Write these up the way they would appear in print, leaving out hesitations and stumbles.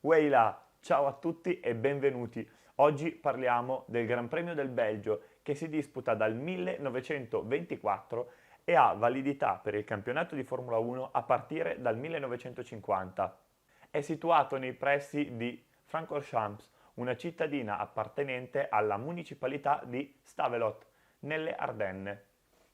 Weila, ciao a tutti e benvenuti. Oggi parliamo del Gran Premio del Belgio che si disputa dal 1924 e ha validità per il campionato di Formula 1 a partire dal 1950. È situato nei pressi di Francorchamps, una cittadina appartenente alla municipalità di Stavelot, nelle Ardenne.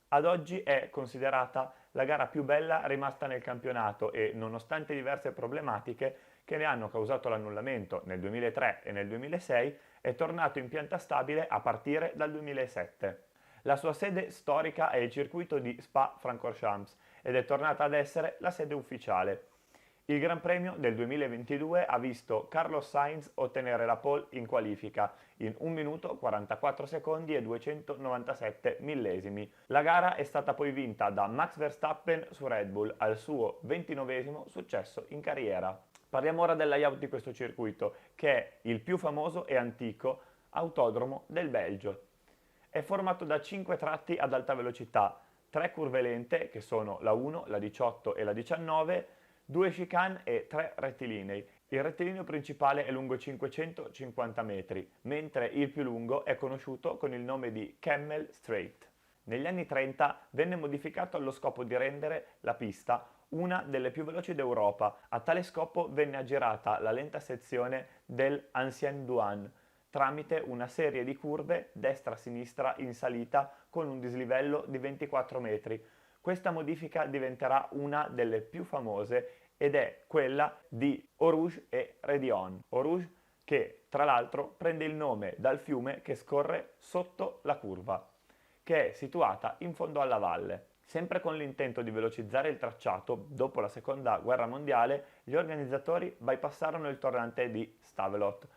Ad oggi è considerata la gara più bella rimasta nel campionato e, nonostante diverse problematiche che ne hanno causato l'annullamento nel 2003 e nel 2006, è tornato in pianta stabile a partire dal 2007. La sua sede storica è il circuito di Spa-Francorchamps ed è tornata ad essere la sede ufficiale. Il Gran Premio del 2022 ha visto Carlos Sainz ottenere la pole in qualifica in 1 minuto 44 secondi e 297 millesimi. La gara è stata poi vinta da Max Verstappen su Red Bull al suo 29esimo successo in carriera. Parliamo ora del layout di questo circuito, che è il più famoso e antico autodromo del Belgio. È formato da 5 tratti ad alta velocità, 3 curve lente che sono la 1, la 18 e la 19, 2 chicane e 3 rettilinei. Il rettilineo principale è lungo 550 metri, mentre il più lungo è conosciuto con il nome di Camel Straight. Negli anni 30 venne modificato allo scopo di rendere la pista una delle più veloci d'Europa. A tale scopo venne aggirata la lenta sezione del Ancien Douane tramite una serie di curve destra-sinistra in salita con un dislivello di 24 metri. Questa modifica diventerà una delle più famose ed è quella di Eau Rouge e Redion. Eau Rouge che tra l'altro prende il nome dal fiume che scorre sotto la curva, che è situata in fondo alla valle. Sempre con l'intento di velocizzare il tracciato, dopo la seconda guerra mondiale, gli organizzatori bypassarono il torrente di Stavelot.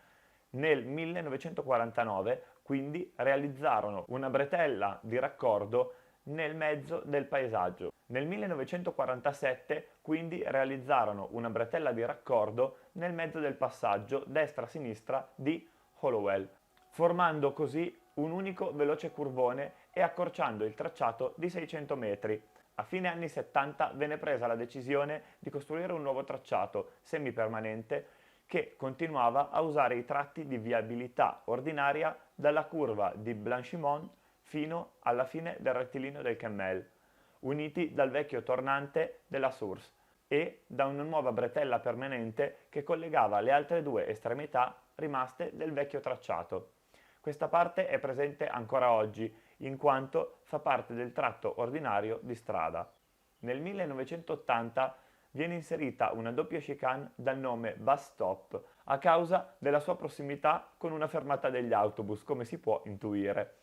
Nel 1949 quindi realizzarono una bretella di raccordo nel mezzo del paesaggio. Nel 1947 quindi realizzarono una bretella di raccordo nel mezzo del passaggio destra-sinistra di Hollowell, formando così un unico veloce curvone e accorciando il tracciato di 600 metri. A fine anni 70 venne presa la decisione di costruire un nuovo tracciato semipermanente che continuava a usare i tratti di viabilità ordinaria dalla curva di Blanchimont fino alla fine del rettilineo del Kemmel, uniti dal vecchio tornante della Source e da una nuova bretella permanente che collegava le altre due estremità rimaste del vecchio tracciato. Questa parte è presente ancora oggi, in quanto fa parte del tratto ordinario di strada. Nel 1980 viene inserita una doppia chicane dal nome Bus Stop a causa della sua prossimità con una fermata degli autobus, come si può intuire.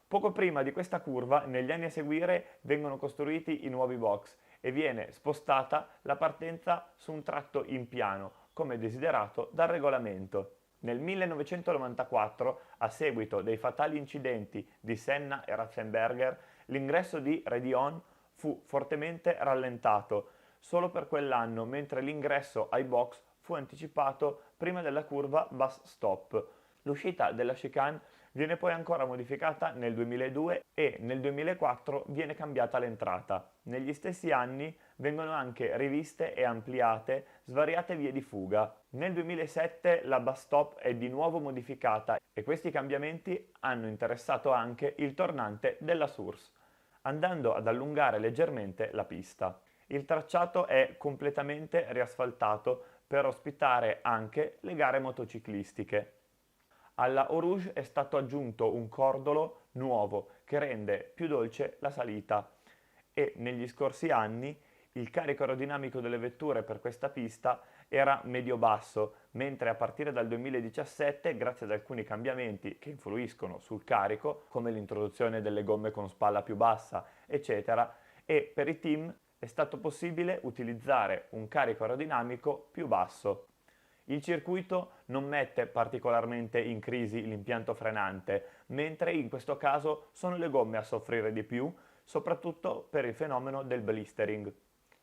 Poco prima di questa curva, negli anni a seguire, vengono costruiti i nuovi box e viene spostata la partenza su un tratto in piano, come desiderato dal regolamento. Nel 1994, a seguito dei fatali incidenti di Senna e Ratzenberger, l'ingresso di Redion fu fortemente rallentato solo per quell'anno, mentre l'ingresso ai box fu anticipato prima della curva Bus Stop. L'uscita della chicane viene poi ancora modificata nel 2002 e nel 2004 viene cambiata l'entrata. Negli stessi anni vengono anche riviste e ampliate svariate vie di fuga. Nel 2007 la bus stop è di nuovo modificata e questi cambiamenti hanno interessato anche il tornante della Source, andando ad allungare leggermente la pista. Il tracciato è completamente riasfaltato per ospitare anche le gare motociclistiche. Alla Eau Rouge è stato aggiunto un cordolo nuovo che rende più dolce la salita e negli scorsi anni il carico aerodinamico delle vetture per questa pista era medio-basso, mentre a partire dal 2017, grazie ad alcuni cambiamenti che influiscono sul carico, come l'introduzione delle gomme con spalla più bassa, eccetera, e per i team è stato possibile utilizzare un carico aerodinamico più basso. Il circuito non mette particolarmente in crisi l'impianto frenante, mentre in questo caso sono le gomme a soffrire di più, soprattutto per il fenomeno del blistering.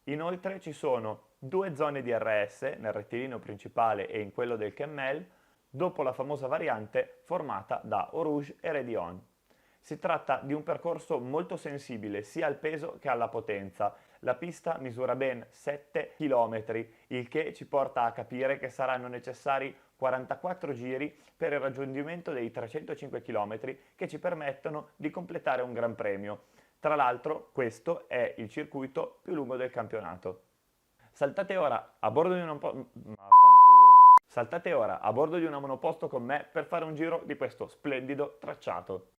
Inoltre ci sono 2 zone DRS nel rettilineo principale e in quello del Kemmel, dopo la famosa variante formata da Eau Rouge e Redion. Si tratta di un percorso molto sensibile sia al peso che alla potenza, La pista misura ben 7 km, il che ci porta a capire che saranno necessari 44 giri per il raggiungimento dei 305 km che ci permettono di completare un Gran Premio. Tra l'altro, questo è il circuito più lungo del campionato. Saltate ora a bordo di Saltate ora a bordo di una monoposto con me per fare un giro di questo splendido tracciato.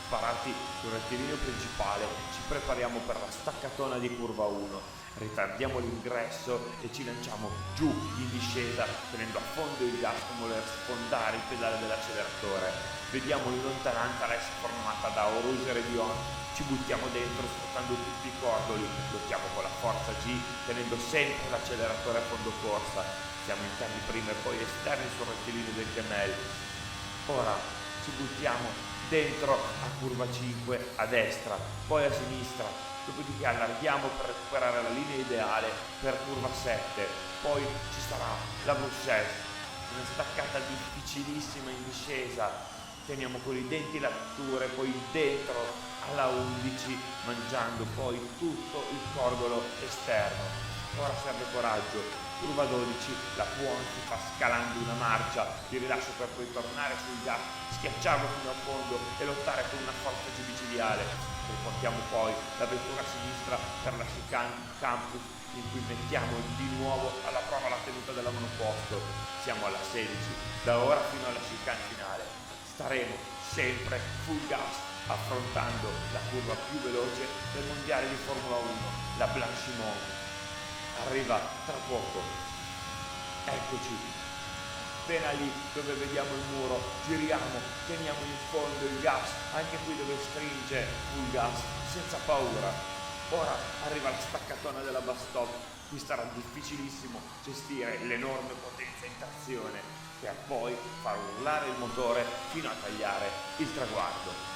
Sparati sul rettilineo principale, ci prepariamo per la staccatona di curva 1. Ritardiamo l'ingresso e ci lanciamo giù in discesa, tenendo a fondo il gas come voler sfondare il pedale dell'acceleratore. Vediamo in lontananza l'S formata da Oruge Redion. Ci buttiamo dentro sfruttando tutti i cordoli, lottiamo con la forza G, tenendo sempre l'acceleratore a fondo corsa. Siamo interni prima e poi esterni sul rettilineo del Kemmel. Ora ci buttiamo dentro a curva 5 a destra, poi a sinistra, dopodiché allarghiamo per recuperare la linea ideale per curva 7, poi ci sarà la Bruxelles, una staccata difficilissima in discesa, teniamo con i denti la vettura, poi dentro alla 11 mangiando poi tutto il cordolo esterno. Ora serve coraggio, curva 12, la Puon si fa scalando una marcia di rilascio per poi tornare sul gas, schiacciarlo fino a fondo e lottare con una forza micidiale. Riportiamo poi la vettura a sinistra per la chicane campus in cui mettiamo di nuovo alla prova la tenuta della monoposto. Siamo alla 16, da ora fino alla chicane finale. Staremo sempre full gas affrontando la curva più veloce del mondiale di Formula 1, la Blanchimont. Arriva tra poco, eccoci, appena lì dove vediamo il muro, giriamo, teniamo in fondo il gas, anche qui dove stringe full gas, senza paura. Ora arriva la staccatona della bus stop, qui sarà difficilissimo gestire l'enorme potenza in trazione per poi far urlare il motore fino a tagliare il traguardo.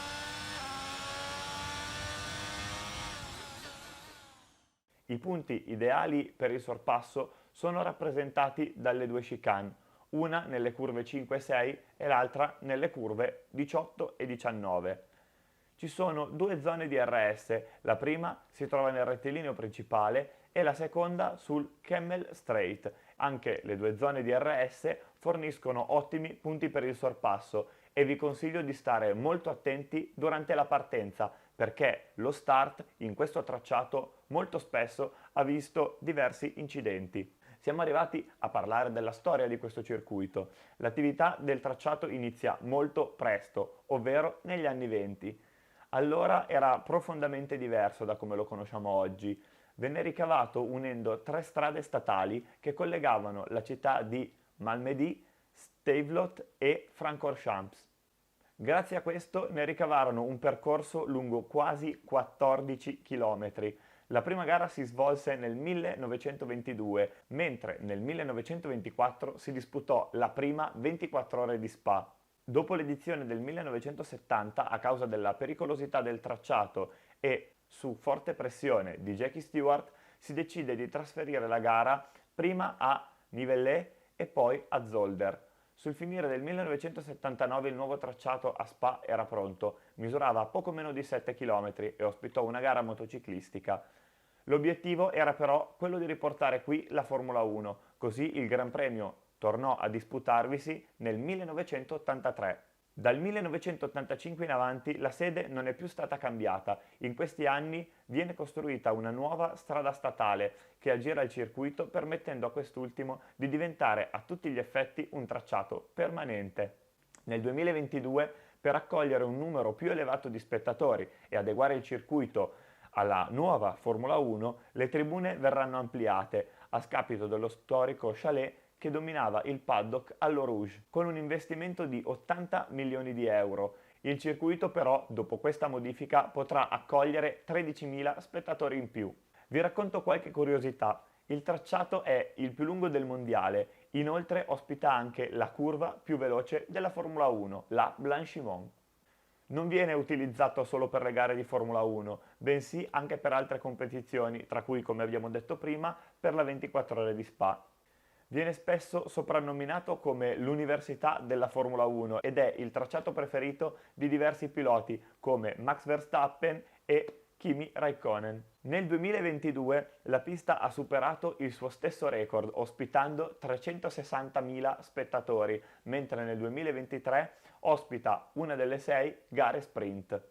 I punti ideali per il sorpasso sono rappresentati dalle due chicane, una nelle curve 5 e 6 e l'altra nelle curve 18 e 19. Ci sono due zone di RS, la prima si trova nel rettilineo principale e la seconda sul Kemmel Straight. Anche le due zone di RS forniscono ottimi punti per il sorpasso e vi consiglio di stare molto attenti durante la partenza perché lo start in questo tracciato molto spesso ha visto diversi incidenti. Siamo arrivati a parlare della storia di questo circuito. L'attività del tracciato inizia molto presto, ovvero negli anni 20. Allora era profondamente diverso da come lo conosciamo oggi. Venne ricavato unendo 3 strade statali che collegavano la città di Malmedy, Stavelot e Francorchamps. Grazie a questo ne ricavarono un percorso lungo quasi 14 km. La prima gara si svolse nel 1922, mentre nel 1924 si disputò la prima 24 ore di Spa. Dopo l'edizione del 1970, a causa della pericolosità del tracciato e su forte pressione di Jackie Stewart, si decide di trasferire la gara prima a Nivelles e poi a Zolder. Sul finire del 1979 il nuovo tracciato a Spa era pronto, misurava poco meno di 7 km e ospitò una gara motociclistica. L'obiettivo era però quello di riportare qui la Formula 1, così il Gran Premio tornò a disputarvisi nel 1983. Dal 1985 in avanti la sede non è più stata cambiata. In questi anni viene costruita una nuova strada statale che aggira il circuito permettendo a quest'ultimo di diventare a tutti gli effetti un tracciato permanente. Nel 2022, per accogliere un numero più elevato di spettatori e adeguare il circuito alla nuova Formula 1, le tribune verranno ampliate a scapito dello storico chalet che dominava il paddock all'Eau Rouge, con un investimento di 80 milioni di euro. Il circuito però, dopo questa modifica, potrà accogliere 13.000 spettatori in più. Vi racconto qualche curiosità. Il tracciato è il più lungo del mondiale, inoltre ospita anche la curva più veloce della Formula 1, la Blanchimont. Non viene utilizzato solo per le gare di Formula 1, bensì anche per altre competizioni, tra cui, come abbiamo detto prima, per la 24 ore di Spa. Viene spesso soprannominato come l'università della Formula 1 ed è il tracciato preferito di diversi piloti come Max Verstappen e Kimi Raikkonen. Nel 2022 la pista ha superato il suo stesso record, ospitando 360.000 spettatori, mentre nel 2023 ospita una delle 6 gare sprint.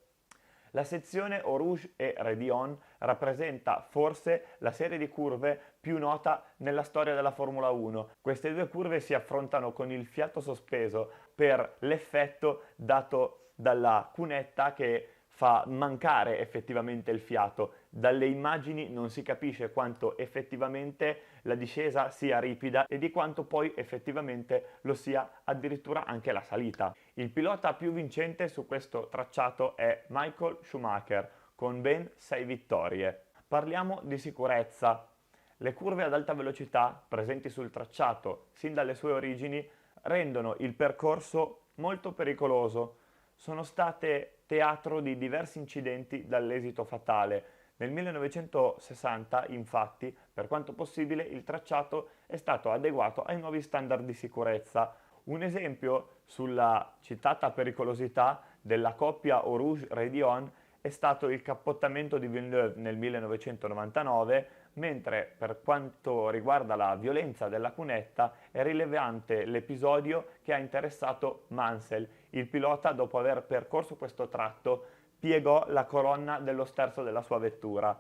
La sezione Eau Rouge e Rédillon rappresenta forse la serie di curve più nota nella storia della Formula 1. Queste due curve si affrontano con il fiato sospeso per l'effetto dato dalla cunetta che fa mancare effettivamente il fiato. Dalle immagini non si capisce quanto effettivamente la discesa sia ripida e di quanto poi effettivamente lo sia addirittura anche la salita. Il pilota più vincente su questo tracciato è Michael Schumacher con ben 6 vittorie. Parliamo di sicurezza. Le curve ad alta velocità presenti sul tracciato sin dalle sue origini rendono il percorso molto pericoloso. Sono state teatro di diversi incidenti dall'esito fatale. Nel 1960, infatti, per quanto possibile, il tracciato è stato adeguato ai nuovi standard di sicurezza. Un esempio sulla citata pericolosità della coppia Eau Rouge-Rédillon è stato il cappottamento di Villeneuve nel 1999, mentre per quanto riguarda la violenza della cunetta è rilevante l'episodio che ha interessato Mansell. Il pilota, dopo aver percorso questo tratto, piegò la colonna dello sterzo della sua vettura.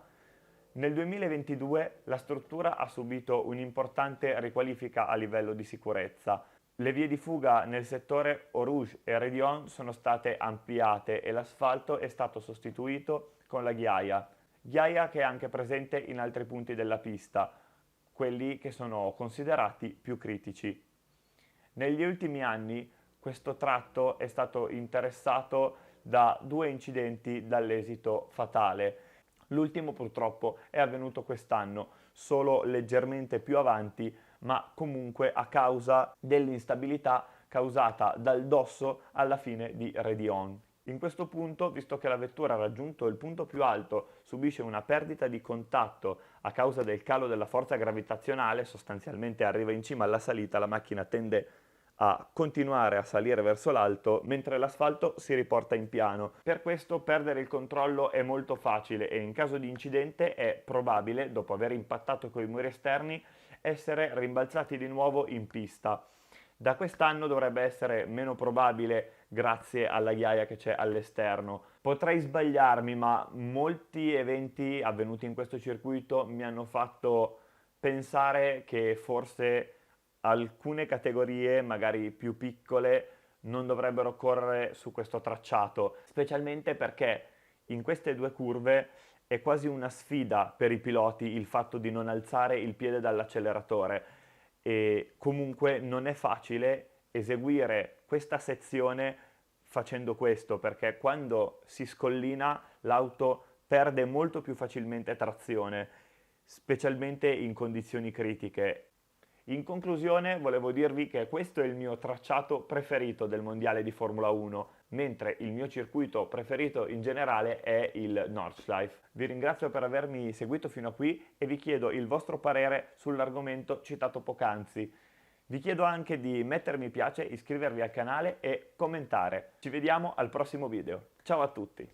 Nel 2022 la struttura ha subito un'importante riqualifica a livello di sicurezza. Le vie di fuga nel settore Eau Rouge e Rédillon sono state ampliate e l'asfalto è stato sostituito con la ghiaia che è anche presente in altri punti della pista, quelli che sono considerati più critici. Negli ultimi anni questo tratto è stato interessato da 2 incidenti dall'esito fatale. L'ultimo purtroppo è avvenuto quest'anno, solo leggermente più avanti, ma comunque a causa dell'instabilità causata dal dosso alla fine di Rédillon. In questo punto, visto che la vettura ha raggiunto il punto più alto, subisce una perdita di contatto a causa del calo della forza gravitazionale, sostanzialmente arriva in cima alla salita, la macchina tende a continuare a salire verso l'alto mentre l'asfalto si riporta in piano. Per questo perdere il controllo è molto facile e in caso di incidente è probabile, dopo aver impattato con i muri esterni, essere rimbalzati di nuovo in pista. Da quest'anno dovrebbe essere meno probabile grazie alla ghiaia che c'è all'esterno. Potrei sbagliarmi, ma molti eventi avvenuti in questo circuito mi hanno fatto pensare che forse alcune categorie, magari più piccole, non dovrebbero correre su questo tracciato, specialmente perché in queste 2 curve è quasi una sfida per i piloti il fatto di non alzare il piede dall'acceleratore e comunque non è facile eseguire questa sezione facendo questo, perché quando si scollina l'auto perde molto più facilmente trazione, specialmente in condizioni critiche. In conclusione, volevo dirvi che questo è il mio tracciato preferito del mondiale di Formula 1, mentre il mio circuito preferito in generale è il Nordschleife. Vi ringrazio per avermi seguito fino a qui e vi chiedo il vostro parere sull'argomento citato poc'anzi. Vi chiedo anche di mettere mi piace, iscrivervi al canale e commentare. Ci vediamo al prossimo video. Ciao a tutti!